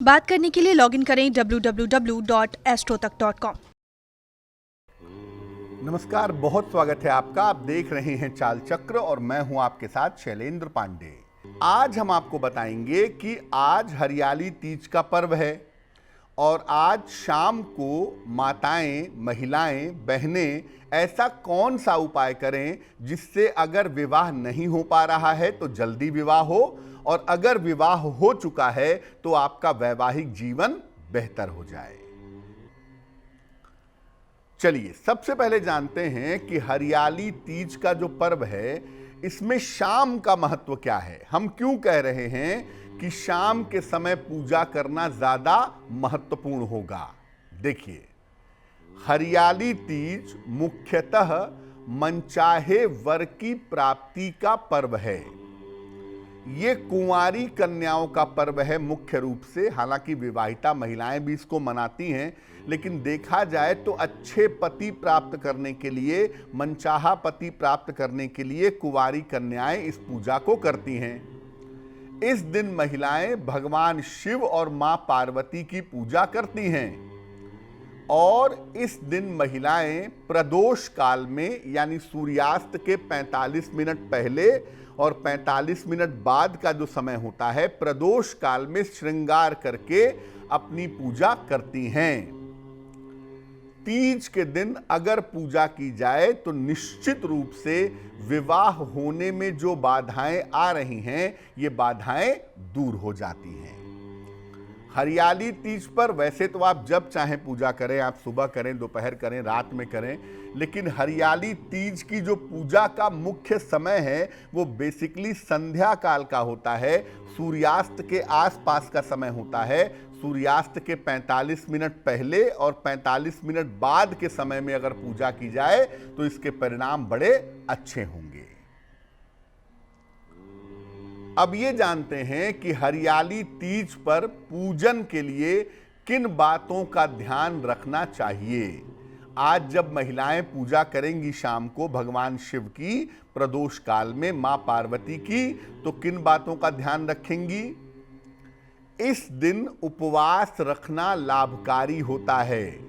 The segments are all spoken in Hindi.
बात करने के लिए लॉगिन करें www.astrotak.com। नमस्कार, बहुत स्वागत है आपका। आप देख रहे हैं चाल चक्र और मैं हूं आपके साथ शैलेंद्र पांडे। आज हम आपको बताएंगे कि आज हरियाली तीज का पर्व है और आज शाम को माताएं, महिलाएं, बहनें ऐसा कौन सा उपाय करें जिससे अगर विवाह नहीं हो पा रहा है तो जल्दी विवाह हो और अगर विवाह हो चुका है तो आपका वैवाहिक जीवन बेहतर हो जाए। चलिए सबसे पहले जानते हैं कि हरियाली तीज का जो पर्व है इसमें शाम का महत्व क्या है। हम क्यों कह रहे हैं कि शाम के समय पूजा करना ज्यादा महत्वपूर्ण होगा। देखिए, हरियाली तीज मुख्यतः मनचाहे वर की प्राप्ति का पर्व है। ये कुंवारी कन्याओं का पर्व है मुख्य रूप से। हालांकि विवाहिता महिलाएं भी इसको मनाती हैं, लेकिन देखा जाए तो अच्छे पति प्राप्त करने के लिए, मनचाहा पति प्राप्त करने के लिए कुंवारी कन्याएं इस पूजा को करती हैं। इस दिन महिलाएं भगवान शिव और मां पार्वती की पूजा करती हैं और इस दिन महिलाएं प्रदोष काल में यानी सूर्यास्त के 45 मिनट पहले और 45 मिनट बाद का जो समय होता है, प्रदोष काल में श्रृंगार करके अपनी पूजा करती हैं। तीज के दिन अगर पूजा की जाए तो निश्चित रूप से विवाह होने में जो बाधाएं आ रही हैं, ये बाधाएं दूर हो जाती हैं। हरियाली तीज पर वैसे तो आप जब चाहें पूजा करें, आप सुबह करें, दोपहर करें, रात में करें, लेकिन हरियाली तीज की जो पूजा का मुख्य समय है वो बेसिकली संध्या काल का होता है। सूर्यास्त के आसपास का समय होता है। सूर्यास्त के 45 मिनट पहले और 45 मिनट बाद के समय में अगर पूजा की जाए तो इसके परिणाम बड़े अच्छे होंगे। अब ये जानते हैं कि हरियाली तीज पर पूजन के लिए किन बातों का ध्यान रखना चाहिए। आज जब महिलाएं पूजा करेंगी शाम को भगवान शिव की प्रदोष काल में मां पार्वती की, तो किन बातों का ध्यान रखेंगी। इस दिन उपवास रखना लाभकारी होता है।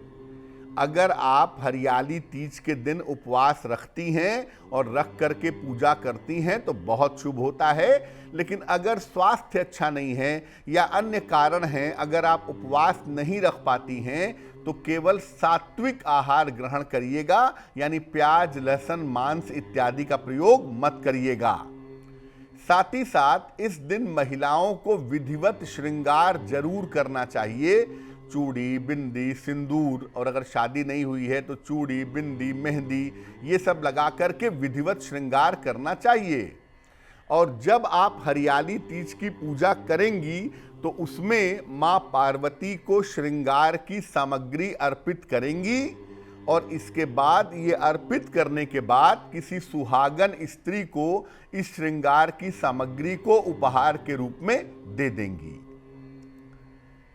अगर आप हरियाली तीज के दिन उपवास रखती हैं और रख करके पूजा करती हैं तो बहुत शुभ होता है। लेकिन अगर स्वास्थ्य अच्छा नहीं है या अन्य कारण हैं, अगर आप उपवास नहीं रख पाती हैं तो केवल सात्विक आहार ग्रहण करिएगा, यानी प्याज, लहसुन, मांस इत्यादि का प्रयोग मत करिएगा। साथ ही साथ इस दिन महिलाओं को विधिवत श्रृंगार जरूर करना चाहिए। चूड़ी, बिंदी, सिंदूर और अगर शादी नहीं हुई है तो चूड़ी, बिंदी, मेहंदी ये सब लगा करके विधिवत श्रृंगार करना चाहिए। और जब आप हरियाली तीज की पूजा करेंगी तो उसमें मां पार्वती को श्रृंगार की सामग्री अर्पित करेंगी और इसके बाद ये अर्पित करने के बाद किसी सुहागन स्त्री को इस श्रृंगार की सामग्री को उपहार के रूप में दे देंगी।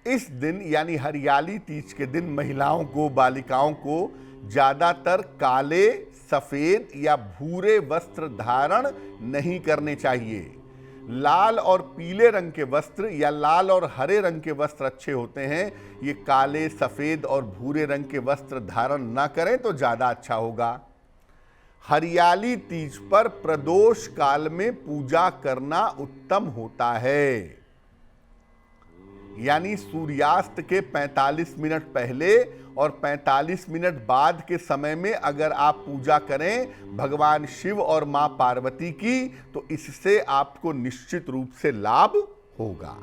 इस दिन यानी हरियाली तीज के दिन महिलाओं को, बालिकाओं को ज्यादातर काले, सफेद या भूरे वस्त्र धारण नहीं करने चाहिए। लाल और पीले रंग के वस्त्र या लाल और हरे रंग के वस्त्र अच्छे होते हैं। ये काले, सफेद और भूरे रंग के वस्त्र धारण न करें तो ज्यादा अच्छा होगा। हरियाली तीज पर प्रदोष काल में पूजा करना उत्तम होता है, यानी सूर्यास्त के 45 मिनट पहले और 45 मिनट बाद के समय में अगर आप पूजा करें भगवान शिव और मां पार्वती की तो इससे आपको निश्चित रूप से लाभ होगा।